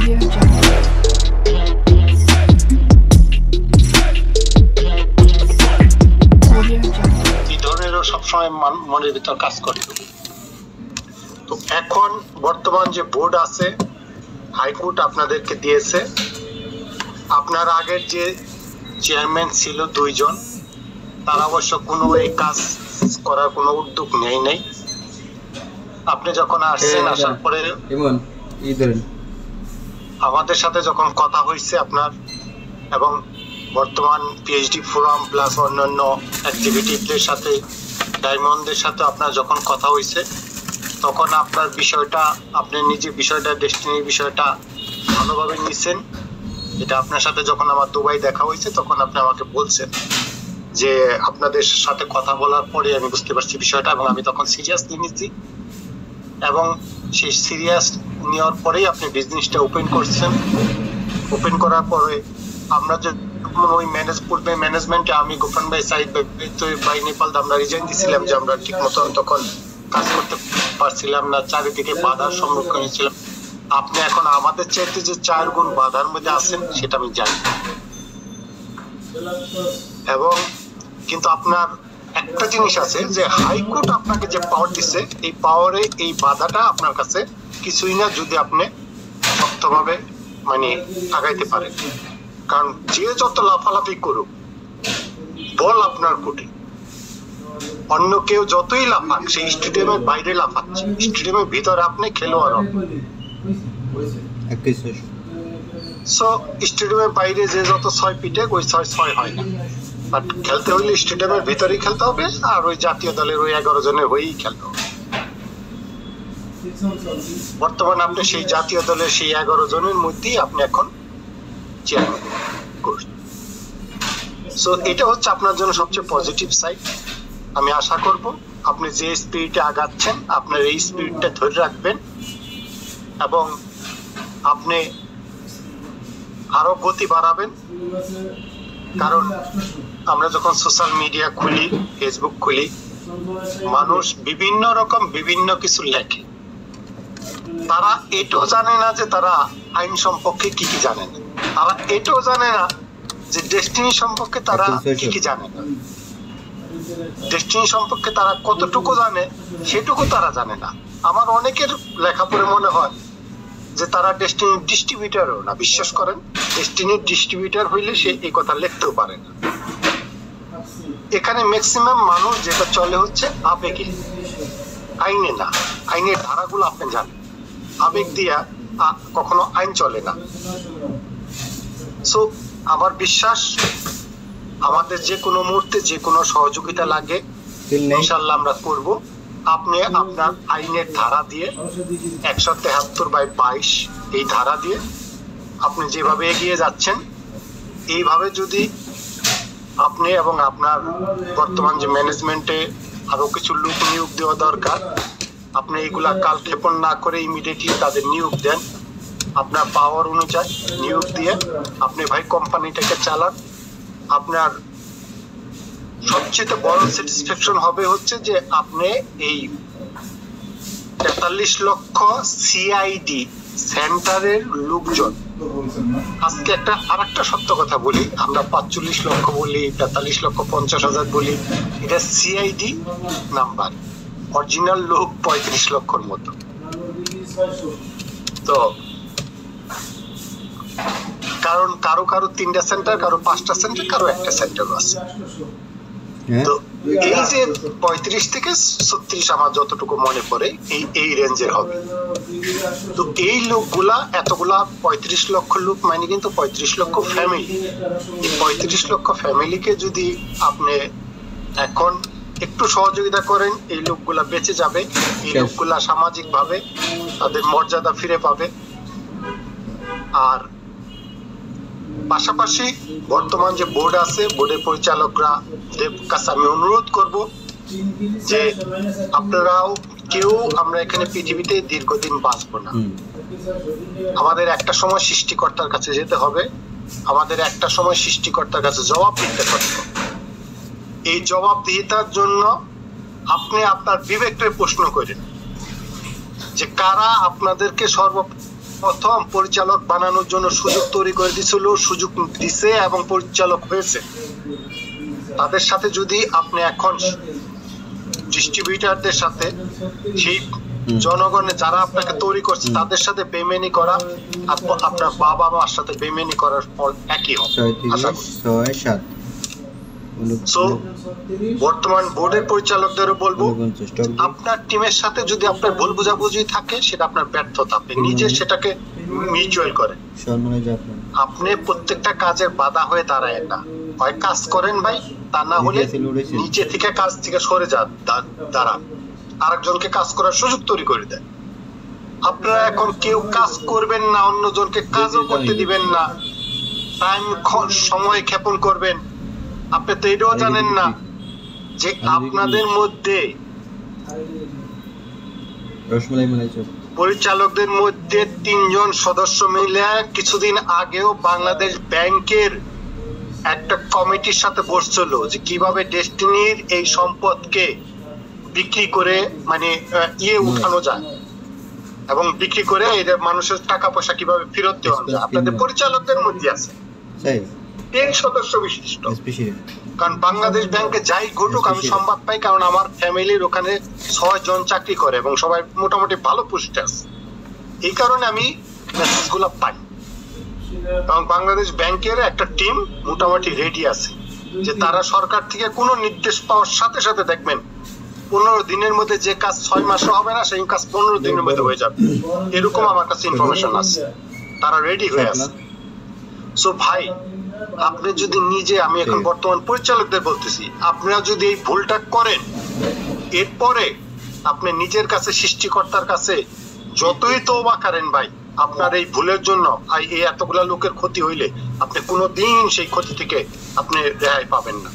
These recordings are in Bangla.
এই ধরনেরও সবসময় মনের ভিতর কাজ করে। তো এখন বর্তমান যে বোর্ড আছে, হাইকোর্ট আপনাদেরকে দিয়েছে, আপনার আগের যে চেয়ারম্যান ছিল 2 জন, তারা অবশ্য কোনো এই কাজ করার কোনো উদ্যোগ নেই নাই। আপনি যখন আসছেন, আসার পরে আমাদের সাথে যখন কথা হয়েছে আপনার, এবং বর্তমান পিএইচডি ফোরাম প্লাস অন্যান্য অ্যাক্টিভিটিদের সাথে, ডায়মন্ডের সাথে আপনার যখন কথা হয়েছে, তখন আপনার বিষয়টা, আপনি নিজে বিষয়টা, ডেস্টিনির বিষয়টা ভালোভাবে নিছেন। এটা আপনার সাথে যখন আমার দুবাই দেখা হয়েছে, তখন আপনি আমাকে বলছেন যে আপনাদের সাথে কথা বলার পরে আমি বুঝতে পারছি বিষয়টা, এবং আমি তখন সিরিয়াসলি নিচ্ছি, এবং সেই সিরিয়াস নেওয়ার পরেই আপনি বিজনেসটা ওপেন করছেন। ওপেন করার পরে আমরা যে ওই ম্যানেজমেন্টে আমি, গোফান ভাই, সাইদ ভাই, নেপাল আমরা রিজাইন দিয়েছিলাম যে আমরা ঠিক মতন তখন কাজ করতে পারছিলাম না, চারিদিকে বাধার সম্মুখীন হয়েছিলাম। আপনি এখন আমাদের চাইতে যে 4 গুণ বাধার মধ্যে আছেন সেটা আমি জানি, এবং কিন্তু আপনার একটা জিনিস আছে যে হাইকোর্ট আপনাকে যে পাওয়ার দিচ্ছে, এই পাওয়ারে এই বাধাটা আপনার কাছে কিছুই না, যদি আপনি শক্তভাবে মানে আগাইতে পারেন। কারণ যে যত লাফালাফি করুক, বল আপনার কোর্টে, অন্য কেউ যতই লাফাক, সেই স্টেডিয়ামের বাইরে লাফাচ্ছে, স্টেডিয়ামের ভিতরে আপনি খেলোয়াড়। সো স্টেডিয়ামের বাইরে যে যত 6 পিটে, ওই 6 হয় না। বাট খেলতে হইলে স্টেডিয়ামের ভিতরেই খেলতে হবে, আর ওই জাতীয় দলের ওই 11 জনের হয়েই খেলতে হবে। বর্তমানে আপনি সেই জাতীয় দলের সেই 11 জনের মধ্যেই আপনি এখন চেয়ারম্যান করছেন। সো এটা হচ্ছে আপনার জন্য সবচেয়ে পজিটিভ সাইড। আমি আশা করব আপনি যে স্পিরিটে আগাচ্ছেন, আপনার এই স্পিরিটটা ধরে রাখবেন, এবং আপনি আরো গতি বাড়াবেন। কারণ আমরা যখন সোশ্যাল মিডিয়া খুলি, ফেসবুক খুলি, মানুষ বিভিন্ন রকম বিভিন্ন কিছু লেখে। তারা এটাও জানে না যে তারা আইন সম্পর্কে কি কি জানে না, তারা এটাও জানে না যে ডেস্টিনি সম্পর্কে তারা কি কি জানে না, ডেস্টিনি সম্পর্কে তারা কতটুকু জানে সেটুকু তারা জানে না। আমার অনেকের লেখা পড়ে মনে হয় যে তারা ডেস্টিনির ডিস্ট্রিবিউটরও না। বিশ্বাস করেন, ডেস্টিনির ডিস্ট্রিবিউটর হইলে সে এই কথা লিখতেও পারে না। এখানে ম্যাক্সিমাম মানুষ যেটা চলে হচ্ছে আবেগে, আইনে না। আইনের ধারাগুলো আপনি জানেন, আবেগ দিয়া কখনো আইন চলে না। সো আমার বিশ্বাস, আমাদের যে কোনো মুহূর্তে যে কোনো সহযোগিতা লাগে ইনশাআল্লাহ আমরা করব। আপনি আপনার আইনের ধারা দিয়ে 173/22 এই ধারা দিয়ে আপনি যেভাবে এগিয়ে যাচ্ছেন, এইভাবে যদি আপনি এবং আপনার বর্তমান যে ম্যানেজমেন্টে আরো কিছু লোক নিয়োগ দেওয়া দরকার, আপনি এইগুলা কালক্ষেপণ না করে ইমিডিয়েটলি তাদের নিয়োগ দেন। আপনার পাওয়ার অনুযায়ী নিয়োগ দিয়ে আপনি ভাই কোম্পানিটাকে চালান। আপনার সবচেয়ে বড় স্যাটিসফ্যাকশন হবে হচ্ছে যে আপনি এই 43 লক্ষ সিআইডি সেন্টারের লোকজন, আজকে আরেকটা সত্য কথা বলি, আমরা 45 লক্ষ বলি, 43,50,000 বলি, এটা সিআইডি নাম্বার, অরিজিনাল লোক 35 লক্ষর মতো। তো কারণ কারো 3টা সেন্টার, কারো 5টা সেন্টার, কারো 1টা সেন্টার আছে। তো এই যে 35 থেকে 36 আমার যতটুকু মনে পড়ে এই রেঞ্জের হবে। তো এই লোকগুলা, এতগুলা 35 লক্ষ লোক মানে কিন্তু 35 লক্ষ ফ্যামিলি। এই 35 লক্ষ ফ্যামিলিকে যদি আপনি এখন একটু সহযোগিতা করেন, এই লোকগুলা বেঁচে যাবে, এই লোকগুলা সামাজিক ভাবে তাদের মর্যাদা ফিরে পাবে। আর পাশাপাশি বর্তমান যে বোর্ড আছে, বোর্ডের পরিচালকরা কাছে আমি অনুরোধ করব যে আপনারাও কেউ, আমরা এখানে পৃথিবীতে দীর্ঘদিন বাঁচবো না। আমাদের একটা সময় সৃষ্টিকর্তার কাছে যেতে হবে, আমাদের একটা সময় সৃষ্টিকর্তার কাছে জবাব দিতে হবে। এই জবাবদিহিতার জন্য আপনি আপনার বিবেককে প্রশ্ন করেন যে কারা আপনাদেরকে প্রথম পরিচালক বানানোর জন্য সুযোগ তৈরি করে দিয়েছিল, সুযোগ দিছে এবং পরিচালক হয়েছে। তাদের সাথে যদি আপনি এখন ডিস্ট্রিবিউটারদের সাথে সেই জনগণে যারা আপনাকে তৈরি করছে তাদের সাথে বেইমানি করা আপনার বাবা মার সাথে বেইমানি করার ফল একই হবে। সো বর্তমান বোর্ডের পরিচালকদেরও বলবো, আপনার টিমের সাথে যদি আপনার ভুল বোঝাবুঝি থাকে সেটা আপনার ব্যর্থতা, আপনি নিজে সেটাকে মিউচুয়াল করেন। আপনি প্রত্যেকটা কাজের বাধা হয়ে দাঁড়ায় না, হয় কাজ করেন ভাই, তা না হলে নিচে থেকে কাজ থেকে সরে যান, দাঁড়ান, আরেকজনকে কাজ করার সুযোগ তৈরি করে দেন। আপনারা এখন কেউ কাজ করবেন না, অন্যজনকে কাজও করতে দিবেন না, টাইম সময় ক্ষেপণ করবেন। আপনি তো এটাও জানেন না যে আপনাদের মধ্যে পরিচালকদের মধ্যে 3 জন সদস্য মিলে কিছুদিন আগেও বাংলাদেশ ব্যাংকের একটা কমিটির সাথে বসছিল যে কিভাবে ডেস্টিনির এই সম্পদকে বিক্রি করে মানে উঠানো যায় এবং বিক্রি করে এদের মানুষের টাকা পয়সা কিভাবে ফেরত দেওয়া যায়, আপনাদের পরিচালকদের মধ্যে আছে 3 সদস্য বিশিষ্ট। কারণ বাংলাদেশ ব্যাংকে যাই ঘটুক আমি সংবাদ পাই, কারণ আমার ফ্যামিলির ওখানে 6 জন চাকরি করে এবং সবাই মোটামুটি ভালো পোস্টে আছে, এই কারণে আমি মেসেজগুলো পাই। এবং বাংলাদেশ ব্যাংকের একটা টিম মোটামুটি রেডি আছে যে তারা সরকার থেকে কোনো নির্দেশ পাওয়ার সাথে সাথে দেখবেন 15 দিনের মধ্যে যে কাজ 6 মাসও হবে না সেই কাজ 15 দিনের মধ্যে হয়ে যাবে, এরকম আমার কাছে ইনফরমেশন আছে, তারা রেডি হয়ে আছে। সো ভাই, আপনি যদি নিজে, আমি এখন বর্তমান পরিচালকদের বলতেছি, আপনারা যদি এই ভুলটা করেন, এরপরে আপনি নিজের কাছে সৃষ্টিকর্তার কাছে যতই তওবা করেন ভাই, আপনার এই ভুলের জন্য এই এতগুলা লোকের ক্ষতি হইলে আপনি কোনোদিন সেই ক্ষতি থেকে আপনি রেহাই পাবেন না।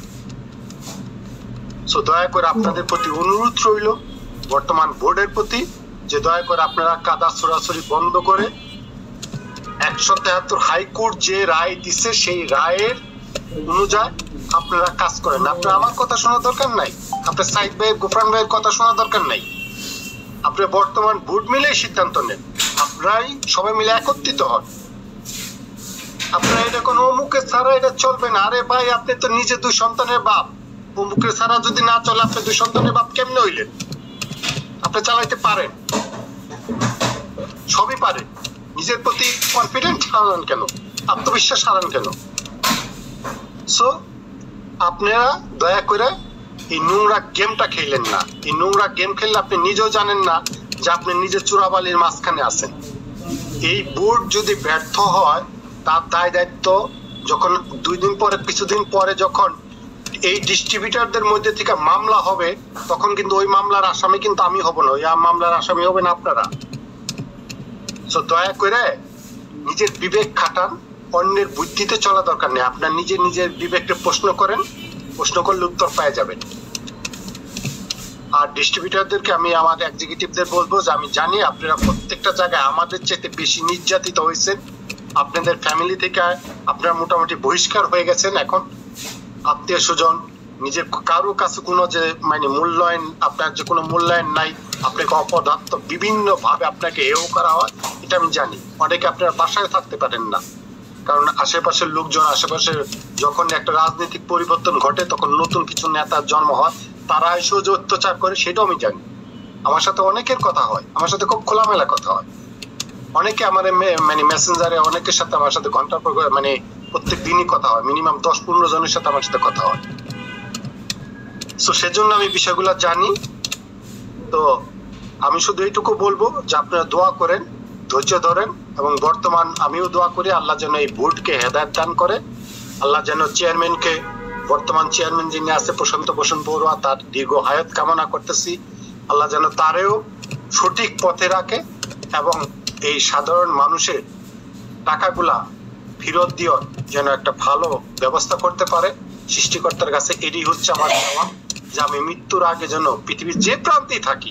সো দয়া করে আপনাদের প্রতি অনুরোধ রইল, বর্তমান বোর্ডের প্রতি, যে দয়া করে আপনারা কাদা ছড়াছড়ি বন্ধ করে 173 হাইকোর্ট যে রায় দিছে সেই রায়ের অনুযায়ী আপনারা কাজ করেন। আপনার আমার কথা শোনার দরকার নাই, আপনার সাইদ ভাইয়ের, গোফরান ভাইয়ের কথা শোনার দরকার নাই, আপনি বর্তমান বোর্ড মিলে সিদ্ধান্ত নেন, আপনারাই সবাই মিলে একত্রিত হন। আপনারা এটা কোনো অমুকের ছাড়া এটা চলবে না। আরে ভাই, আপনি তো নিজে 2 সন্তানের বাপ, অমুকের ছাড়া যদি না চলে আপনি 2 সন্তানের বাপ কেমনে হইলেন? আপনি চালাইতে পারেন, সবই পারেন, নিজের প্রতি কনফিডেন্ট হারান কেন, আত্মবিশ্বাস হারান কেন? সো আপনারা দয়া করে এই নোংরা গেমটা খেলেন না। এই নোংরা গেম খেললে আপনি নিজেও জানেন না যে আপনি নিজে চোরাবালির মাঝখানে আছেন। এই বোর্ড যদি ব্যর্থ হয় তার দায় দায়িত্ব যখন 2 দিন পরে, কিছুদিন পরে যখন এই ডিস্ট্রিবিউটারদের মধ্যে থেকে মামলা হবে, তখন কিন্তু ওই মামলার আসামি কিন্তু আমি হব না, ওই মামলার আসামি হবেন আপনারা। সো দয়া করে নিজের বিবেক খাটান, অন্যের বুদ্ধিতে চলা দরকার নেই। আপনার নিজের বিবেককে প্রশ্ন করেন, প্রশ্ন করলে উত্তর পেয়ে যাবেন। আর ডিস্ট্রিবিউটারদেরকে আমি আমার এক্সিকিউটিভদের বলবো যে আমি জানি আপনারা প্রত্যেকটা জায়গায় আমাদের চেয়ে বেশি নির্যাতিত হয়েছেন, আপনাদের ফ্যামিলি থেকে আপনারা মোটামুটি বহিষ্কার হয়ে গেছেন। এখন আত্মীয় স্বজন, নিজের কারো কাছে কোনো যে মানে মূল্যায়ন, আপনার যে কোনো মূল্যায়ন নাই, আপনাকে অপদার্থ বিভিন্ন ভাবে আপনাকে হেয় করা হয়, এটা আমি জানি। অনেকে আপনারা বাসায় থাকতে পারেন না, কারণ আশেপাশের লোকজন, আশেপাশে যখন একটা রাজনৈতিক পরিবর্তন ঘটে তখন নতুন কিছু নেতার জন্ম হয়, তারা এসে যে অত্যাচার করে সেটাও আমি জানি। আমার সাথে অনেকের কথা হয়, আমার সাথে খুব খোলামেলা কথা হয়, অনেকে আমার মানে মেসেঞ্জারে অনেকের সাথে আমার সাথে ঘন্টার পর মানে প্রত্যেক দিনই কথা হয়, মিনিমাম 10-15 জনের সাথে আমার সাথে কথা হয়। সো সেজন্য আমি বিষয়গুলো জানি। তো আমি শুধু এইটুকু বলবো যে আপনারা দোয়া করেন, ধৈর্য ধরেন, এবং বর্তমান আমিও দোয়া করি আল্লাহ যেন এই বোর্ডকে হেদায়েত দান করে, আল্লাহ যেন চেয়ারম্যানকে, বর্তমান চেয়ারম্যান যিনি আছে প্রশান্ত ভূষণ বড়ুয়া, তার দীর্ঘ হায়াত কামনা করতেছি, আল্লাহ যেন তারেও সঠিক পথে রাখে এবং এই সাধারণ মানুষের টাকাগুলা ফেরত দিয়ে যেন একটা ভালো ব্যবস্থা করতে পারে। সৃষ্টিকর্তার কাছে এটাই হচ্ছে আমার চাওয়া, যে আমি মৃত্যুর আগে যেন পৃথিবীর যে প্রান্তেই থাকি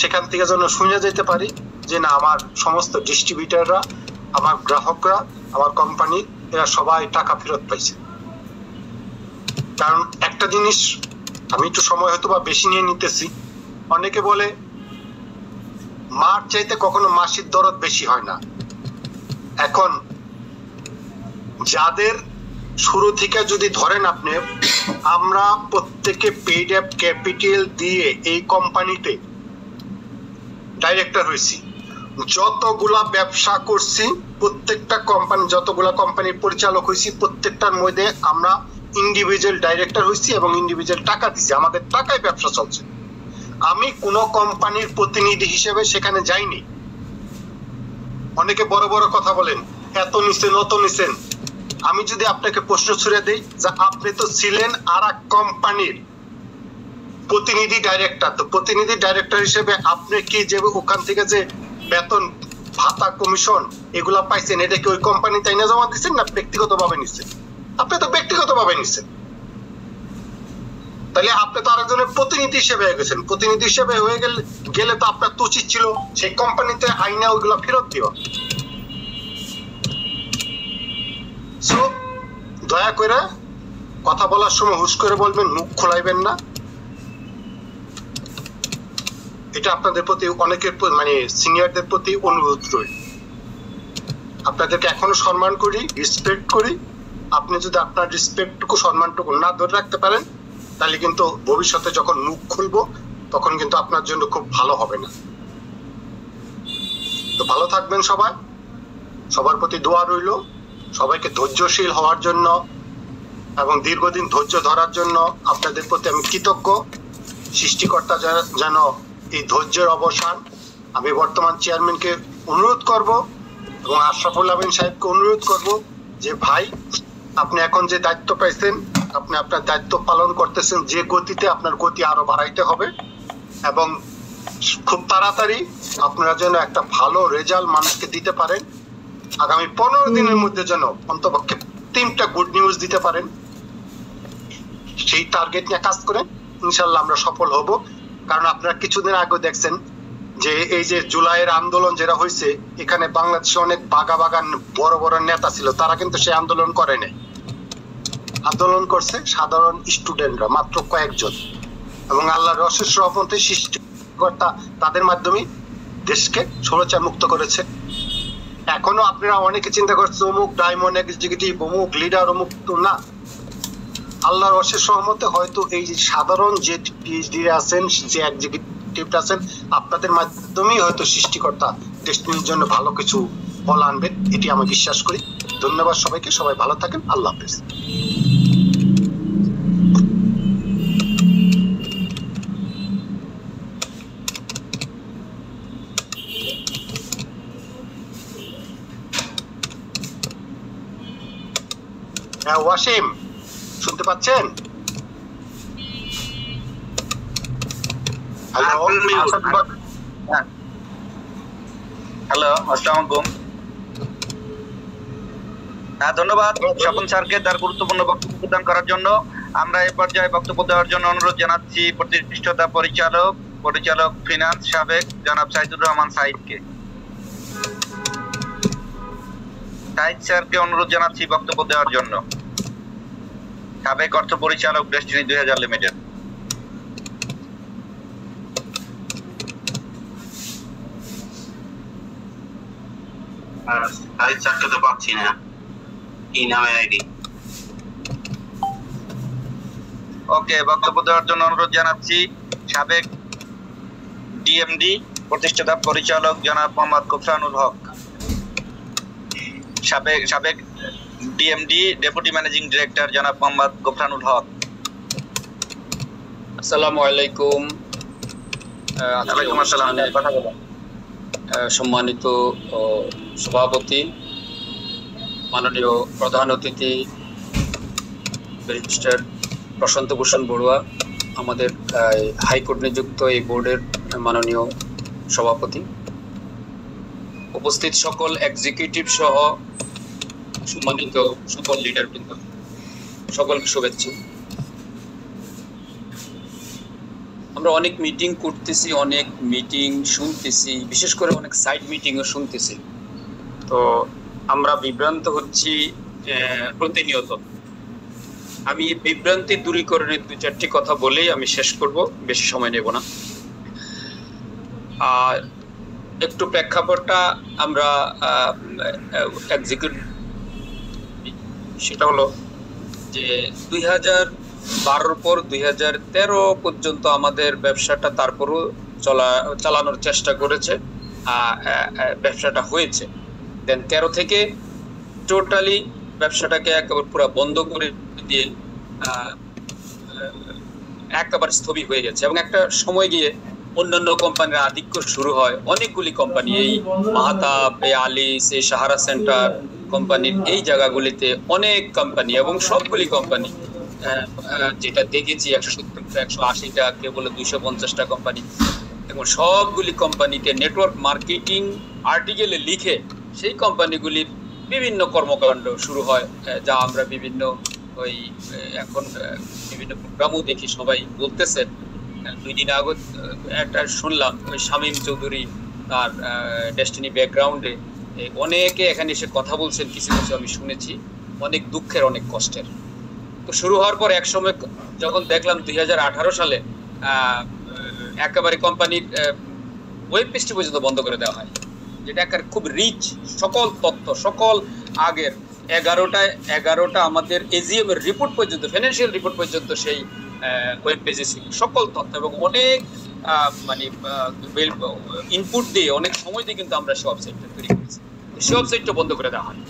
সেখান থেকে যেন শুনে যেতে পারি যে না, আমার সমস্ত ডিস্ট্রিবিউটাররা, আমার গ্রাহকরা, আমার কোম্পানি, এরা সবাই টাকা ফেরত পাইছে। কারণ একটা জিনিস আমি একটু সময় হয়তো বা বেশি নিয়ে নিতেছি, অনেকে বলে মার চাইতে কখনো মাসির দরদ বেশি হয় না। এখন যাদের শুরু থেকে যদি ধরেন আপনি, আমরা প্রত্যেকে পেইড অ্যাপ ক্যাপিটাল দিয়ে এই কোম্পানিতে ডাইরেক্টর হয়েছি, যতগুলা ব্যবসা করছি, প্রত্যেকটা কোম্পানি, যতগুলা কোম্পানির পরিচালক হয়েছি, প্রত্যেকটার মধ্যে আমরা ইন্ডিভিজুয়াল ডাইরেক্টর হয়েছি এবং ইন্ডিভিজুয়াল টাকা দিছি, আমাদের টাকায় ব্যবসা চলছে। আমি কোন কোম্পানির প্রতিনিধি হিসেবে সেখানে যাইনি। অনেকে বড় বড় কথা বলেন, এত নিছেন অত নিছেন। আমি যদি আপনাকে প্রশ্ন ছুড়ে দেই যে আপনি তো ছিলেন আর এক কোম্পানির প্রতিনিধি ডাইরেক্টর, তো প্রতিনিধি ডাইরেক্টর হিসেবে আপনি কি যে ওখান থেকে যে বেতন ভাতা কমিশন এগুলা পাইছেন, এটা কি ওই কোম্পানি তাই না জমা দিচ্ছেন না ব্যক্তিগতভাবে নিচ্ছেন? আপনি তো ব্যক্তিগতভাবে নিচ্ছেন। তাহলে আপনি তো আরেকজনের প্রতিনিধি হিসেবে হয়ে গেছেন। প্রতিনিধি হিসেবে হয়ে গেলে তো আপনার তো উচিত ছিল সেই কোম্পানিতে আইনা ওইগুলো ফেরত দিও। সো দয়া করে কথা বলার সময় হুশ করে বলবেন, মুখ খোলাইবেন না। এটা আপনাদের প্রতি অনেকের মানে সিনিয়রদের প্রতি অনুরোধ রইল। আপনাদেরকে এখনো সম্মান করি, রেসপেক্ট করি। আপনি যদি আপনার রেসপেক্টটুকু সম্মানটুকু না ধরে রাখতে পারেন, তাহলে কিন্তু ভবিষ্যতে যখন মুখ খুলবো তখন কিন্তু আপনার জন্য খুব ভালো হবে না। তো ভালো থাকবেন সবাই, সবার প্রতি দোয়া রইল। সবাইকে ধৈর্যশীল হওয়ার জন্য এবং দীর্ঘদিন ধৈর্য ধরার জন্য আপনাদের প্রতি আমি কৃতজ্ঞ। সৃষ্টিকর্তা যেন এই ধৈর্যের অবসান, আমি বর্তমান চেয়ারম্যানকে অনুরোধ করব এবং আশরাফুল আমিন সাহেবকে অনুরোধ করব যে ভাই, আপনি এখন যে দায়িত্ব পাইছেন, আপনি আপনার দায়িত্ব পালন করতেছেন, যে গতিতে আপনার গতি আরো বাড়াইতে হবে এবং খুব তাড়াতাড়ি আপনারা যেন একটা ভালো রেজাল্ট মানুষকে দিতে পারেন। আগামী 15 দিনের মধ্যে যেন অন্তপক্ষে 3টা গুড নিউজ দিতে পারেন, সেই টার্গেট নিয়ে কাজ করেন। ইনশাল্লাহ আমরা সফল হব। কারণ আপনারা কিছুদিন আগে দেখছেন যে এই যে জুলাইয়ের আন্দোলন যেটা হয়েছে, এখানে বাংলাদেশে অনেক বাগা বাগান বড় বড় নেতা ছিল, তারা কিন্তু সেই আন্দোলন করে নাই। আন্দোলন করছে সাধারণ স্টুডেন্টরা, মাত্র কয়েকজন, এবং আল্লাহর অশেষ রহমতে সৃষ্টিকর্তা তাদের মাধ্যমে দেশকে স্বৈরাচার মুক্ত করেছে। এখনো আপনারা অনেকে চিন্তা করছে অমুক ডায়মন্ড এক্সিকিউটিভ, অমুক লিডার, অমুক, তো না। আল্লাহর অশেষ রহমতে হয়তো এই সাধারণ যে পিএইচডি আছেন, যে এক্সিকিউটিভ আছেন, আপনাদের মাধ্যমেই হয়তো সৃষ্টিকর্তা দেশের জন্য ভালো কিছু ফল আনবেন, এটি আমি বিশ্বাস করি। ধন্যবাদ সবাইকে, সবাই ভালো থাকেন, আল্লাহ হাফেজ। হ্যাঁ ওয়াসিম, শুনতে পাচ্ছেন? হ্যালো, আসসালামু আলাইকুম। ধন্যবাদ স্বপন স্যারকে তার গুরুত্বপূর্ণ বক্তব্য প্রদান করার জন্য। আমরা এই পর্যায়ে বক্তব্য দেওয়ার জন্য অনুরোধ জানাচ্ছি প্রতিষ্ঠাতা পরিচালক ফিনান্স সাবেক জনাব সাইদুর রহমান সাইদকে। সাইদ স্যারকে অনুরোধ জানাচ্ছি বক্তব্য দেওয়ার জন্য। সাবেক অর্থ পরিচালক ডেস্টিনি 2000 লিমিটেড। সাইদ স্যারকে তো পাচ্ছি না, কি নামে আইডি? ওকে, বক্তব্য দেওয়ার জন্য অনুরোধ জানাচ্ছি সাবেক ডিএমডি প্রতিষ্ঠাতা পরিচালক জনাব মোহাম্মদ গোফরানুল হক। সাবেক ডিএমডি ডেপুটি ম্যানেজিং ডিরেক্টর জনাব মোহাম্মদ গোফরানুল হক। আসসালামু আলাইকুম। ওয়ালাইকুম আসসালাম। কথা বলুন। সম্মানিত সভাপতি, মাননীয় প্রধান অতিথি ব্যারিস্টার প্রশান্ত ভূষণ বড়ুয়া, আমাদের হাইকোর্ট নিযুক্ত এই বোর্ডের মাননীয় সভাপতি, উপস্থিত সকল এক্সিকিউটিভ সহ সম্মানিত সকল লিডারবৃন্দ, সকলকে শুভেচ্ছা। আমরা অনেক মিটিং করতেছি, অনেক মিটিং শুনতেছি, বিশেষ করে অনেক সাইড মিটিংও শুনতেছি। তো আমরা বিভ্রান্ত হচ্ছি প্রতিনিয়ত। আমি বিভ্রান্তি দূরীকরণের 2-4টি কথা বলেই আমি শেষ করব, বেশি সময় নেব না। আর একটু প্রেক্ষাপটটা আমরা এক্সিকিউট, সেটা হলো যে 2012 পর 2013 পর্যন্ত আমাদের ব্যবসাটা তারপরও চালানোর চেষ্টা করেছে, ব্যবসাটা হয়েছে। দেন 13 থেকে টোটালি ব্যবসাটাকে একেবারে পুরো বন্ধ করে দিয়ে একেবারে স্থবির হয়ে গেছে, এবং একটা সময় গিয়ে অন্যান্য কোম্পানির আধিক্য শুরু হয়। অনেকগুলি কোম্পানি, এই মাহাতাব, এই আলিস, এই সাহারা সেন্টার কোম্পানির এই জায়গাগুলিতে অনেক কোম্পানি, এবং সবগুলি কোম্পানি যেটা দেখেছি 170টা 180টা, কেউ বলে 250টা কোম্পানি, এবং সবগুলি কোম্পানিতে নেটওয়ার্ক মার্কেটিং আর্টিকেলে লিখে সেই কোম্পানিগুলির বিভিন্ন কর্মকাণ্ড শুরু হয়, যা আমরা বিভিন্ন ওই এখন বিভিন্ন প্রোগ্রামও দেখি, সবাই বলতেছেন। 2 দিন আগে একটা শুনলাম, ওই শামীম চৌধুরী তার ডেস্টিনি ব্যাকগ্রাউন্ডে অনেকে এখানে এসে কথা বলছেন, কিছু কিছু আমি শুনেছি, অনেক দুঃখের, অনেক কষ্টের। তো শুরু হওয়ার পর এক সময় যখন দেখলাম 2018 সালে একেবারে কোম্পানির ওয়েব পেজটি পর্যন্ত বন্ধ করে দেওয়া হয়, যেটা একেবারে খুব রিচ, সকল তথ্য, সকল আগের 11টা আমাদের এজিএম এর রিপোর্ট পর্যন্ত, ফাইন্যান্সিয়াল রিপোর্ট পর্যন্ত সেই ওয়েব পেজে ছিল, সকল তথ্য, এবং অনেক মানে ইনপুট দিয়ে অনেক সময় দিয়ে কিন্তু আমরা সেই ওয়েবসাইটটা তৈরি করেছি। সেই ওয়েবসাইটটা বন্ধ করে দেওয়া হয়।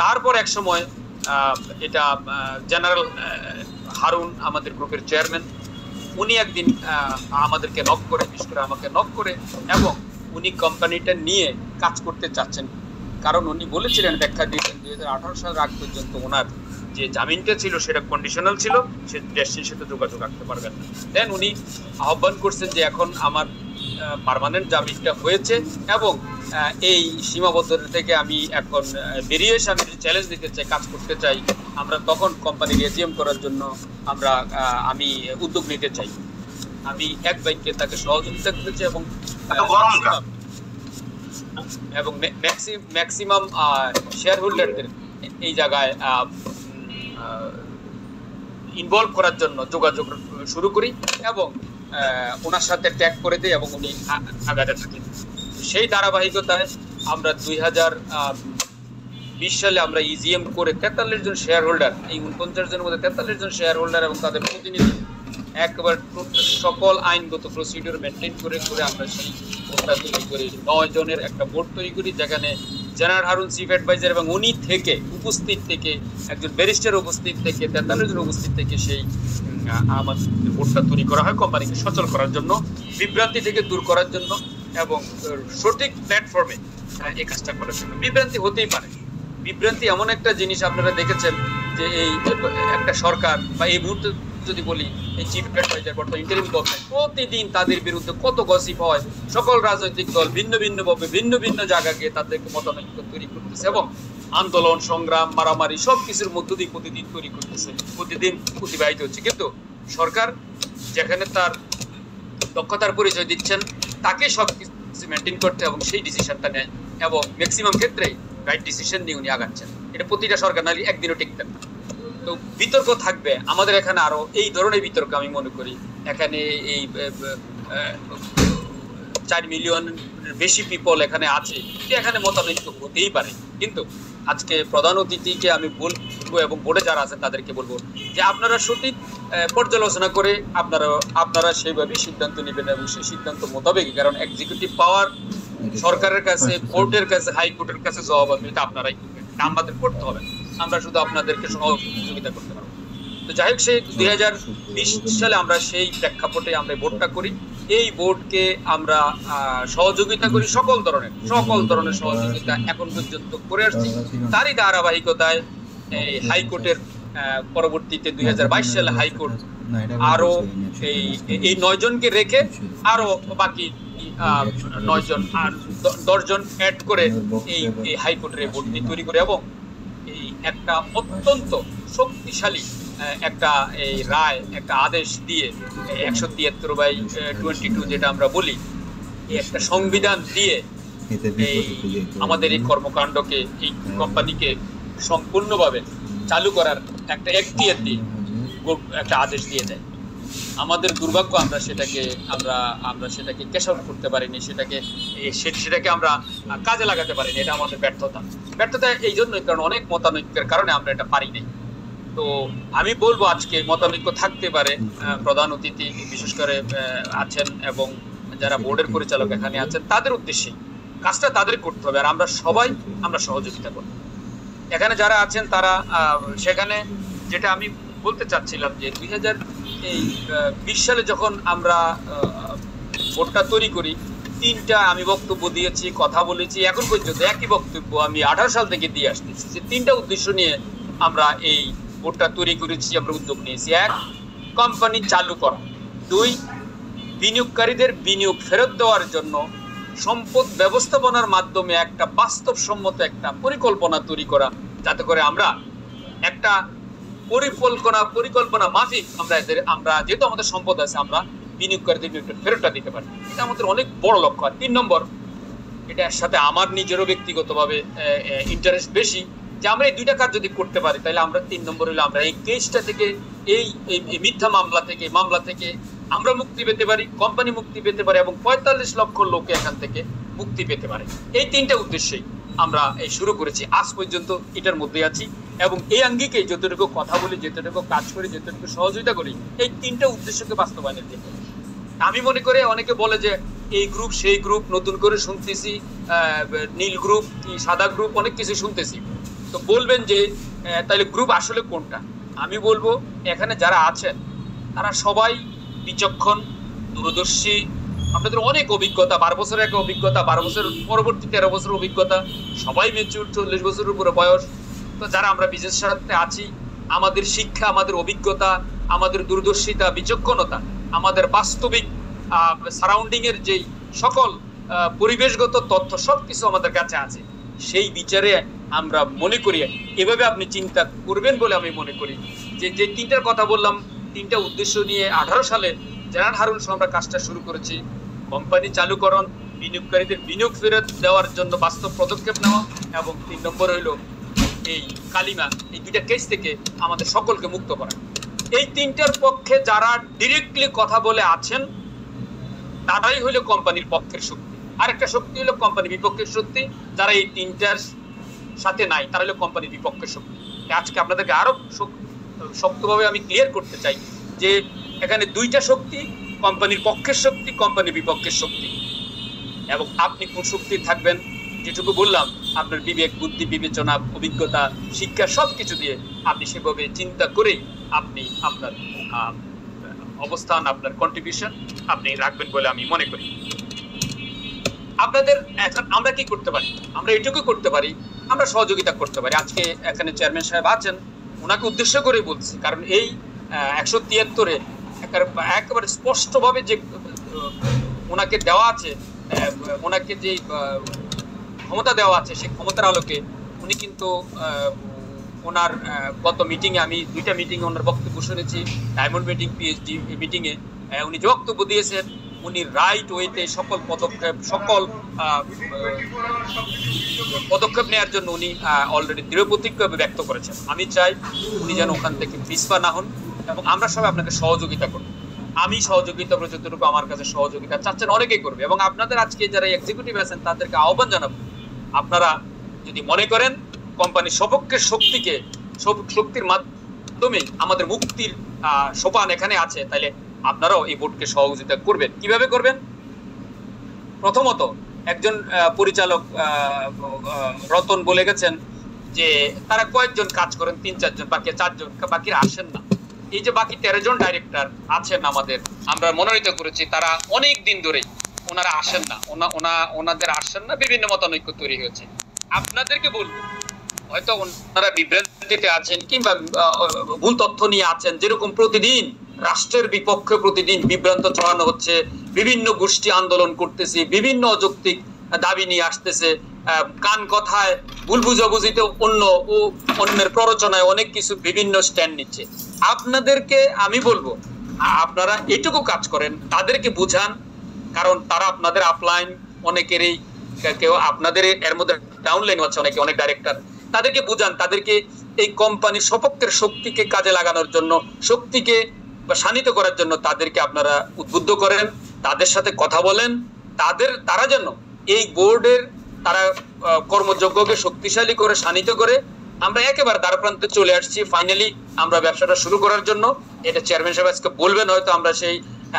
তারপর এক সময় এটা জেনারেল হারুন, আমাদের গ্রুপের চেয়ারম্যান, উনি একদিন আমাদেরকে নক করে, বিশেষ করে আমাকে নক করে, এবং উনি কোম্পানিটা নিয়ে কাজ করতে চাচ্ছেন। কারণ উনি বলেছিলেন, ব্যাখ্যা দিয়েছেন, 2018 সালের আগ পর্যন্ত ওনার যে জামিনটা ছিল সেটা কন্ডিশনাল ছিল, সে ডেস্টিনির সাথে যোগাযোগ রাখতে পারবেন না। দেন উনি আহ্বান করছেন যে এখন আমার পার্মানেন্ট জামিনটা হয়েছে, এবং এই সীমাবদ্ধতা থেকে আমি এখন বেরিয়ে এসে আমি চ্যালেঞ্জ দিতে চাই, কাজ করতে চাই। আমরা তখন কোম্পানি রেজিউম করার জন্য আমি উদ্যোগ নিতে চাই। আমি এক বাক্যে তাকে সহযোগিতা করতে চাই, এবং ম্যাক্সিমাম শেয়ার হোল্ডারদের এই জায়গায় ইনভলভ করার জন্য যোগাযোগ শুরু করি, এবং ওনার সাথে ট্যাগ করে দিই, এবং উনি আগাতে থাকেন। সেই ধারাবাহিকতায় আমরা 2020 সালে আমরা ইজিএম করে 43 জন শেয়ার হোল্ডার, এই 49 জনের মধ্যে 43 জন শেয়ার হোল্ডার এবং তাদের প্রতিনিধি, একবার সকল আইনগত প্রসিডিউর মেনটেন করে আমরা সেই বোর্ডটা তৈরি করি। 9 জনের একটা বোর্ড তৈরি করি, যেখানে জেনারেল হারুন চিফ অ্যাডভাইজার, এবং উনি থেকে উপস্থিত থেকে একজন ব্যারিস্টার উপস্থিত থেকে 43 জন উপস্থিত থেকে সেই আমাদের বোর্ডটা তৈরি করা হয়, কোম্পানিকে সচল করার জন্য, বিভ্রান্তি থেকে দূর করার জন্য, এবং সঠিক প্ল্যাটফর্মে এই কাজটা করার জন্য। বিভ্রান্তি হতেই পারে, বিভ্রান্তি এমন একটা জিনিস আপনারা দেখেছেন যে এই একটা সরকার, বা এই মুহূর্তে যদি বলি এই চিফ অ্যাডভাইজার বর্তমান ইন্টারিম গভর্নমেন্ট, প্রতিদিন তাদের বিরুদ্ধে কত গসিপ হয়, সকল রাজনৈতিক দল ভিন্ন ভিন্নভাবে ভিন্ন ভিন্ন জায়গাকে তাদেরকে মতানৈক্য তৈরি করতেছে, এবং আন্দোলন, সংগ্রাম, মারামারি সব কিছুর মধ্য দিয়ে প্রতিদিন তৈরি করতেছে, প্রতিদিন অতিবাহিত হচ্ছে। কিন্তু সরকার যেখানে তার দক্ষতার পরিচয় দিচ্ছেন, তাকে সব কিছু মেনটেন করতে এবং সেই ডিসিশনটা নেয়, এবং ম্যাক্সিমাম ক্ষেত্রেই রাইট ডিসিশন নিয়ে উনি আগাচ্ছেন। এটা প্রতিটা সরকার নাহলে একদিনও টিকতেন না। তো বিতর্ক থাকবে আমাদের এখানে, আরো এই ধরনের বিতর্ক আমি মনে করি এখানে এই 4 মিলিয়ন বেশি পিপল এখানে আছে, এখানে মতানৈক্য হতেই পারে। কিন্তু আজকে প্রধান অতিথিকে আমি বলবো, এবং বোর্ডে যারা আছেন তাদেরকে বলবো যে আপনারা সঠিক পর্যালোচনা করে আপনারা সেইভাবে সিদ্ধান্ত নেবেন, এবং সেই সিদ্ধান্ত মোতাবেকই, কারণ এক্সিকিউটিভ পাওয়ার সরকারের কাছে, কোর্টের কাছে, হাইকোর্টের কাছে জবাবদিহি এটা আপনারাই করবেন, আমাদের করতে হবে, আমরা শুধু আপনাদেরকে সহযোগিতা করতে পারবো। তো যাই হোক, সেই 2020 সালে আমরা সেই প্রেক্ষাপটে আমরা বোর্ডটা করি। এই বোর্ডকে আমরা সহযোগিতা করি, সকল ধরনের সহযোগিতা এখন পর্যন্ত করে আসছি। তারই ধারাবাহিকতায় হাইকোর্টের পরবর্তীতে 2022 সালে হাইকোর্ট আরো এই 9 জনকে রেখে আরো বাকি 9 জন আর 10 জন অ্যাড করে এই হাইকোর্টের বোর্ডটি তৈরি করে, এবং এই একটা অত্যন্ত শক্তিশালী একটা এই রায়, একটা আদেশ দিয়ে 173/22 যেটা আমরা বলি, একটা সংবিধান দিয়ে এই আমাদের এই কর্মকাণ্ডকে, এই কোম্পানিকে সম্পূর্ণভাবে চালু করার একটা এখতিয়ার দিয়ে একটা আদেশ দিয়ে দেয়। আমাদের দুর্ভাগ্য আমরা সেটাকে ক্যাশ আউট করতে পারিনি, সেটাকে আমরা কাজে লাগাতে পারিনি। এটা আমাদের ব্যর্থতা এই জন্যই, কারণ অনেক মতানৈক্যের কারণে আমরা এটা পারি নাই। তো আমি বলবো আজকে মতানৈক্য থাকতে পারে, প্রধান অতিথি বিশেষ করে আছেন এবং যারা বোর্ডের পরিচালক এখানে আছেন, তাদের উদ্দেশ্যে কাজটা তাদের করতে হবে, আর আমরা সবাই সহযোগিতা করব। এখানে যারা আছেন তারা সেখানে যেটা আমি বলতে চাচ্ছিলাম যে 2020 সালে যখন আমরা বোর্ডটা তৈরি করি, 3টা আমি বক্তব্য দিয়েছি, কথা বলেছি, এখন পর্যন্ত একই বক্তব্য আমি 18 সাল থেকে দিয়ে আসতেছি যে 3টা উদ্দেশ্য নিয়ে আমরা এই বোর্ডটা তৈরি করেছি, আমরা উদ্যোগ নিয়েছি। 1, কোম্পানি চালু করা। 2, বিনিয়োগকারীদের বিনিয়োগ ফেরত দেওয়ার জন্য সম্পদ ব্যবস্থাপনার মাধ্যমে একটা বাস্তবসম্মত একটা পরিকল্পনা তৈরি করা, যাতে করে আমরা একটা পরিকল্পনা মাফিক আমরা যেহেতু আমাদের সম্পদ আছে, আমরা বিনিয়োগকারীদের ফেরতটা দিতে পারি। এটা আমাদের অনেক বড় লক্ষ্য। আর 3 নম্বর, এটার সাথে আমার নিজেরও ব্যক্তিগতভাবে ইন্টারেস্ট বেশি, যে আমরা এই 2টা কাজ যদি করতে পারি, তাহলে আমরা 3 নম্বর হলে আমরা এই কেসটা থেকে, এই মিথ্যা মামলা থেকে আমরা মুক্তি পেতে পারি, কোম্পানি মুক্তি পেতে পারে এবং 45 লক্ষ লোক এখান থেকে মুক্তি পেতে পারে। এই 3টা উদ্দেশ্যেই আমরা শুরু করেছি, আজ পর্যন্ত এটার মধ্যে আছি এবং এই আঙ্গিকে যতটুকু কথা বলি, যতটুকু কাজ করি, যতটুকু সহযোগিতা করি, এই 3টা উদ্দেশ্যকে বাস্তবায়নের দিকে। আমি মনে করি অনেকে বলে যে এই গ্রুপ সেই গ্রুপ, নতুন করে শুনতেছি নীল গ্রুপ কি সাদা গ্রুপ, অনেক কিছু শুনতেছি। তো বলবেন যে তাহলে গ্রুপ আসলে কোনটা? আমি বলবো এখানে যারা আছেন তারা সবাই বিচক্ষণ, দূরদর্শী, আপনাদের অনেক অভিজ্ঞতা, 12 বছরের একটা অভিজ্ঞতা, 12 বছর পরবর্তী 13 বছরের অভিজ্ঞতা, সবাই ম্যাচিউর, 40 বছরের উপরে বয়স। তো যারা আমরা বিজনেস সাথে আছি, আমাদের শিক্ষা, আমাদের অভিজ্ঞতা, আমাদের দূরদর্শিতা, বিচক্ষণতা, আমাদের বাস্তবিক সারাউন্ডিং এর যেই সকল পরিবেশগত তথ্য সবকিছু আমাদের কাছে আছে। সেই বিচারে আমরা মনে করি এভাবে আপনি চিন্তা করবেন বলে আমি মনে করি যে 3টার কথা বললাম, 3টা উদ্দেশ্য নিয়ে 18 সালে জেনারেল হারুন সহ আমরা কাজটা শুরু করেছি। কোম্পানি চালুকরণ, বিনিয়োগকারীদের বিনিয়োগ ফেরত দেওয়ার জন্য বাস্তব পদক্ষেপ নেওয়া এবং 3 নম্বর হইল এই কালিমা, এই 2টা কেস থেকে আমাদের সকলকে মুক্ত করা। এই 3টার পক্ষে যারা ডিরেক্টলি কথা বলে আছেন তারাই হইল কোম্পানির পক্ষের শক্তি। আরেকটা শক্তি হলো কোম্পানির বিপক্ষের শক্তি, যারা এই 3টার সাথে নাই তারা হলো কোম্পানির বিপক্ষের শক্তি। আজকে আপনাদেরকে আরো শক্তভাবে আমি ক্লিয়ার করতে চাই যে এখানে 2টা শক্তি, কোম্পানির পক্ষের শক্তি, কোম্পানির বিপক্ষের শক্তি। এবং আপনি কোন শক্তি থাকবেন, যেটুকু বললাম, আপনার বিবেক, বুদ্ধি, বিবেচনা, অভিজ্ঞতা, শিক্ষা সবকিছু দিয়ে আপনি সেভাবে চিন্তা করেই আপনি আপনার অবস্থান, আপনার কন্ট্রিবিউশন আপনি রাখবেন বলে আমি মনে করি। আপনাদের এখন আমরা কি করতে পারি? আমরা এটুকু করতে পারি, আমরা সহযোগিতা করতে পারি। আজকে এখানে চেয়ারম্যান সাহেব আছেন, ওনাকে উদ্দেশ্য করে বলছি, কারণ এই 173-এ একেবারে স্পষ্টভাবে যে ওনাকে দেওয়া আছে, ওনাকে যে ক্ষমতা দেওয়া আছে, সেই ক্ষমতার আলোকে উনি কিন্তু ওনার গত মিটিংয়ে, আমি 2টা মিটিংয়ে ওনার বক্তব্য শুনেছি, ডায়মন্ড মিটিং, পিএইচডি মিটিংয়ে উনি যে বক্তব্য দিয়েছেন, উনি রাইট ওয়েতে সকল পদক্ষেপ নেওয়ার জন্য উনি অলরেডি দৃঢ় প্রতিজ্ঞা ব্যক্ত করেছেন। আমি চাই উনি যেন ওখান থেকে পিছপা না হন এবং আমরা সবাই আপনাকে সহযোগিতা করব। আমি সহযোগিতা করে যতটুকু আমার কাছে সহযোগিতা চাচ্ছেন অনেকেই করবে এবং আপনাদের আজকে যারা এক্সিকিউটিভ আছেন তাদেরকে আহ্বান জানাবো, আপনারা যদি মনে করেন কোম্পানির সপক্ষের শক্তির মাধ্যমে আমাদের মুক্তির সোপান এখানে আছে, তাহলে আপনারাও এই বোর্ডকে সহযোগিতা করবেন। কিভাবে করবেন? প্রথমত, একজন পরিচালক রতন বলে গেছেন যে তারা কয়েকজন কাজ করেন, 3-4 জন, বাকি 4 জন, বাকিরা আসেন না। এই যে বাকি 13 জন ডাইরেক্টর আছেন আমাদের, আমরা মনোনীত করেছি, তারা অনেক দিন ধরে ওনারা আসেন না, ওনাদের আসেন না, বিভিন্ন মতানৈক্য তৈরি হয়েছে। আপনাদেরকে বলবো, হয়তো ওনারা বিভ্রান্তিতে আছেন কিংবা ভুল তথ্য নিয়ে আছেন, যেরকম প্রতিদিন রাষ্ট্রের বিপক্ষে প্রতিদিন বিভ্রান্ত ছড়ানো হচ্ছে, বিভিন্ন গোষ্ঠী আন্দোলন করতেছে, বিভিন্ন অযৌক্তিক দাবি নিয়ে আসতেছে, কান কথায় ভুল বুঝাবুঝিতে অন্যের প্ররোচনায় অনেক কিছু বিভিন্ন স্ট্যান্ড নিচ্ছে। আপনাদেরকে আমি বলবো, আপনারা এটুকু কাজ করেন, তাদেরকে বুঝান, কারণ তারা আপনাদের আপলাইন, অনেকেরই কেউ আপনাদের এর মধ্যে ডাউনলাইন হচ্ছে, অনেক ডাইরেক্টর, তাদেরকে বুঝান, তাদেরকে এই কোম্পানির সপক্ষের শক্তিকে কাজে লাগানোর জন্য, শক্তিকে বা শানিত করার জন্য তাদেরকে আপনারা উদ্বুদ্ধ করেন, তাদের সাথে কথা বলেন, তারা যেন এই বোর্ডের তারা কর্মযোগ্যকে শক্তিশালী করে শানিত করে আমরা একেবারে দ্বারপ্রান্তে চলে আসছি। ফাইনালি আমরা ব্যবসাটা শুরু করার জন্য, এটা চেয়ারম্যান সাহেব আজকে বলবেন, হয়তো আমরা সেই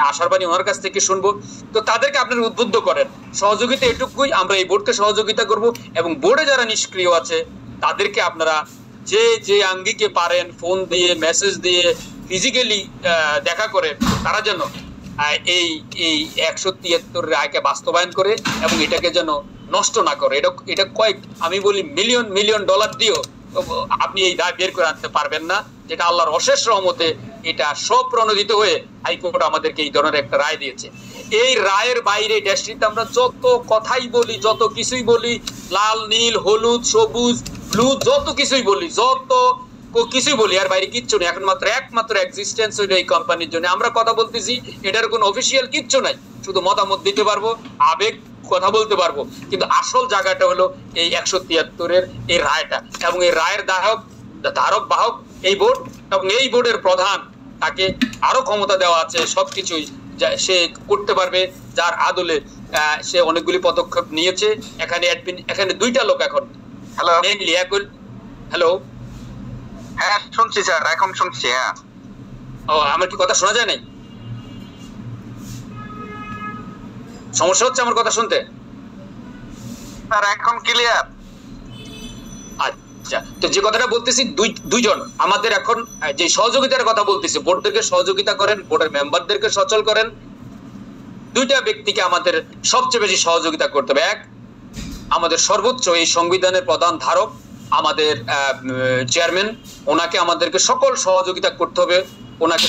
আশার বাণী ওনার কাছ থেকে শুনবো। তো তাদেরকে আপনারা উদ্বুদ্ধ করেন, সহযোগিতা এটুকুই, আমরা এই বোর্ডকে সহযোগিতা করব। এবং বোর্ডে যারা নিষ্ক্রিয় আছে তাদেরকে আপনারা যে আঙ্গিকে পারেন, ফোন দিয়ে, মেসেজ দিয়ে, ফিজিক্যালি দেখা করে তারা যেন এই 173 রায়কে বাস্তবায়ন করে এবং এটাকে যেন নষ্ট না করে। এটা কয়েক, আমি বলি মিলিয়ন ডলার দিয়েও আপনি এই রায় বের করে আনতে পারবেন না, যেটা আল্লাহর অশেষ রহমতে এটা সব প্রণোদিত হয়ে হাইকোর্ট আমাদেরকে এই ধরনের একটা রায় দিয়েছে। এই রায়ের বাইরে দেশটিতে আমরা যত কথাই বলি, যত কিছুই বলি, লাল, নীল, হলুদ, সবুজ, ব্লু, যত কিছুই বলি, আর বাইরে কিচ্ছু নেই। এখন একমাত্র এক্সিস্টেন্স হইলো এই কোম্পানির জন্য আমরা কথা বলতেছি। এটার কোনো অফিসিয়াল কিচ্ছু নাই, শুধু মতামত দিতে পারবো, আবেগ কথা বলতে পারবো, কিন্তু আসল জায়গাটা হলো এই 173-এর এই রায়টা। এবং এই রায়ের ধারক বাহক এই বোর্ড, এবং এই বোর্ডের প্রধান, তাকে আরো ক্ষমতা দেওয়া আছে, সবকিছুই সে করতে পারবে, যার আদলে সে অনেকগুলি পদক্ষেপ নিয়েছে। এখানে 2টা লোক এখন হ্যালো, হ্যাঁ শুনছি স্যার, এখন শুনছি। হ্যাঁ, ও আমার কি কথা শোনা যায় নাই? সমস্যা হচ্ছে আমার কথা শুনতে? স্যার এখন ক্লিয়ার। আচ্ছা, তো যে কথাটা বলতেছি, দুইজন আমাদের এখন যে সহযোগিতার কথা বলতেছি, বোর্ডদেরকে সহযোগিতা করেন, বোর্ডের মেম্বারদেরকে সচল করেন। 2টা ব্যক্তিকে আমাদের সবচেয়ে বেশি সহযোগিতা করতে হবে। এক, আমাদের সর্বোচ্চ এই সংবিধানের প্রধান ধারক আমাদের চেয়ারম্যান, ওনাকে আমাদেরকে সকল সহযোগিতা করতে হবে, ওনাকে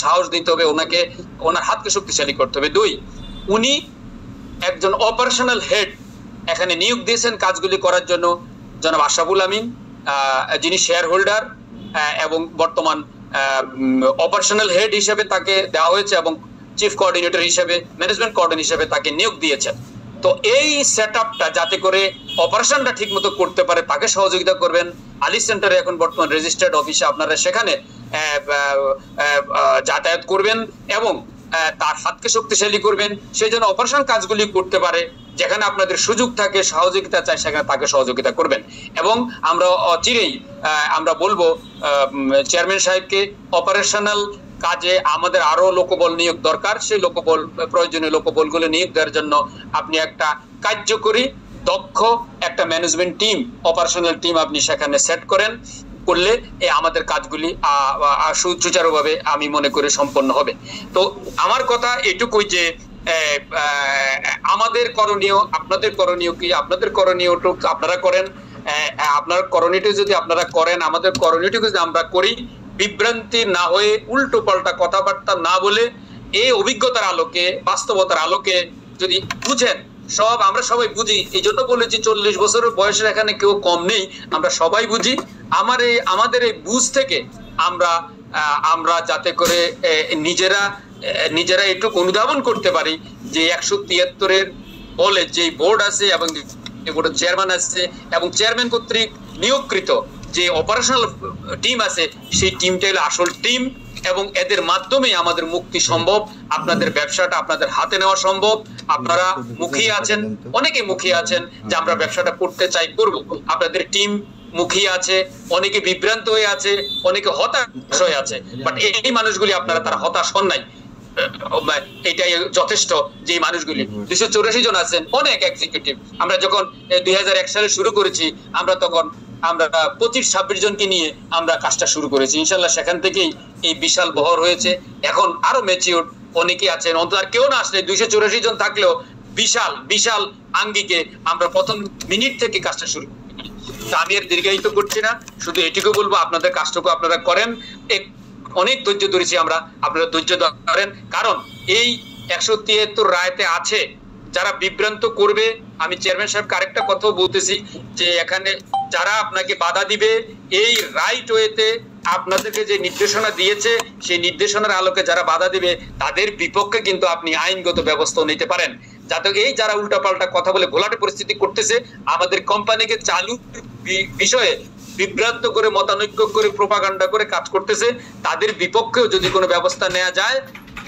সাহস দিতে হবে, ওনার হাতকে শক্তিশালী করতে হবে। 2, উনি একজন অপারেশনাল হেড এখানে নিয়োগ দিয়েছেন কাজগুলি করার জন্য, জনাব আশরাফুল আমিন, যিনি শেয়ার হোল্ডার এবং বর্তমান অপারেশনাল হেড হিসেবে তাকে দেওয়া হয়েছে, এবং চিফ কোঅর্ডিনেটর হিসেবে, ম্যানেজমেন্ট কোঅর্ডিনেটর হিসেবে তাকে নিয়োগ দিয়েছেন। তো এই সেটআপটা যাতে করে অপারেশনটা ঠিক মতো করতে পারে, তাকে সহযোগিতা করবেন। আলী সেন্টারে এখন বর্তমান রেজিস্টার্ড অফিসে আপনারা সেখানে যাতায়াত করবেন এবং তার হাতকে শক্তিশালী করবেন, সেই জন্য অপারেশন কাজগুলি করতে পারে। যেখানে আপনাদের সুযোগ থাকে, সহযোগিতা চাই, সেখানে তাকে সহযোগিতা করবেন। এবং আমরা অচিরেই আমরা বলবো চেয়ারম্যান সাহেবকে, অপারেশনাল কাজে আমাদের আরো লোকবল নিয়োগ দরকার, সেই প্রয়োজনীয় লোকবলগুলো নিয়োগ দেওয়ার জন্য আপনি একটা কার্যকরী, দক্ষ একটা ম্যানেজমেন্ট টিম, অপারেশনাল টিম আপনি সেখানে সেট করলে আমাদের কাজগুলি সুচারুভাবে আমি মনে করি সম্পন্ন হবে। তো আমার কথা এটুকুই যে আমাদের করণীয়, আপনাদের করণীয় কি? আপনাদের করণীয়টুকু আপনারা করেন, আপনার করণীয়টি যদি আপনারা করেন, আমাদের করণীয়টুকু যদি আমরা করি, বিভ্রান্তি না হয়ে, উল্টো পাল্টা কথাবার্তা না বলে, এই অভিজ্ঞতার আলোকে, বাস্তবতার আলোকে যদি বুঝেন, আমরা সবাই বুঝি, এই জন্য বলেছি 40 বছরের বয়সের এখানে কেউ কম নেই, আমরা সবাই বুঝি। আমাদের এই বুঝ থেকে আমরা যাতে করে নিজেরা একটু অনুধাবন করতে পারি যে 173-এর বলে যে বোর্ড আছে এবং বোর্ডের চেয়ারম্যান আছে এবং চেয়ারম্যান কর্তৃক নিয়োগকৃত যে অপারেশনাল টিম আছে, সেই টিমটা হলো আসল টিম, এবং এদের মাধ্যমে আমাদের মুক্তি সম্ভব, আপনাদের ব্যবসাটা আপনাদের হাতে নেওয়া সম্ভব। আপনারা মুখিয়ে আছেন, অনেকে মুখিয়ে আছেন যে আমরা ব্যবসাটা করতে চাই, করব। আপনাদের টিম মুখিয়ে আছে, অনেকে বিভ্রান্ত হয়ে আছে, অনেকে হতাশ হয়ে আছে, বাট এই মানুষগুলি তারা হতাশ হন নাই। এটাই যথেষ্ট যে মানুষগুলি 284 জন আছেন, অনেক এক্সিকিউটিভ। আমরা যখন 2001 সালে শুরু করেছি, আমরা 25-26 জনকে নিয়ে আমরা কাজটা শুরু করেছি। ইনশাল্লাহ সেখান থেকেই এই বিশাল বহর হয়েছে। এখন আরো ম্যাচিউর অনেকে আছেন, অন্তত আর কেউ না আসলে 284 জন থাকলেও বিশাল আঙ্গিকে আমরা প্রথম মিনিট থেকে কাজটা শুরু করি। আমি আর দীর্ঘায়িত করছি না, শুধু এটুকু বলবো, আপনাদের কাজটুকু আপনারা করেন। অনেক ধৈর্য ধরেছি আমরা, আপনারা ধৈর্য ধরেন, কারণ এই 173 রায়তে আছে যারা বিভ্রান্ত করবে। আমি চেয়ারম্যান সাহেবকে আরেকটা কথা বলতেছি যে এখানে যারা আপনাকে বাধা দিবে, এই রাইট ওয়েতে আপনাদেরকে যে নির্দেশনা দিয়েছে, সেই নির্দেশনার আলোকে যারা বাধা দিবে, তাদের বিপক্ষে কিন্তু আপনি আইনগত ব্যবস্থা নিতে পারেন। যাতে যারা উল্টাপাল্টা কথা বলে ঘোলাটে পরিস্থিতি করতেছে, আমাদের কোম্পানিকে চালু বিষয়ে বিভ্রান্ত করে, মতানৈক্য করে, প্রোপাগান্ডা করে কাজ করতেছে, তাদের বিপক্ষেও যদি কোনো ব্যবস্থা নেওয়া যায়,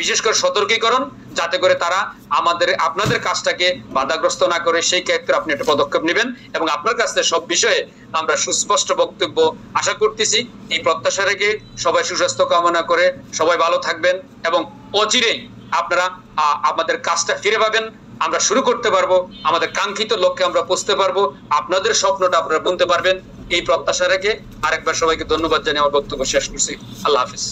বিশেষ করে সতর্কীকরণ, যাতে করে তারা আপনাদের কাজটাকে বাধাগ্রস্ত না করে, সেই ক্ষেত্রে আপনি একটা পদক্ষেপ নেবেন। এবং আপনার কাছ থেকে সব বিষয়ে আমরা সুস্পষ্ট বক্তব্য আশা করতেছি। এই প্রত্যাশা রেখে সবাই সুস্বাস্থ্য কামনা করে সবাই ভালো থাকবেন এবং অচিরেই আপনারা আমাদের কাজটা ফিরে পাবেন, আমরা শুরু করতে পারবো, আমাদের কাঙ্ক্ষিত লক্ষ্যে আমরা পৌঁছতে পারবো, আপনাদের স্বপ্নটা আপনারা বুনতে পারবেন, এই প্রত্যাশা রেখে আরেকবার সবাইকে ধন্যবাদ জানিয়ে আমার বক্তব্য শেষ করছি। আল্লাহ হাফিজ।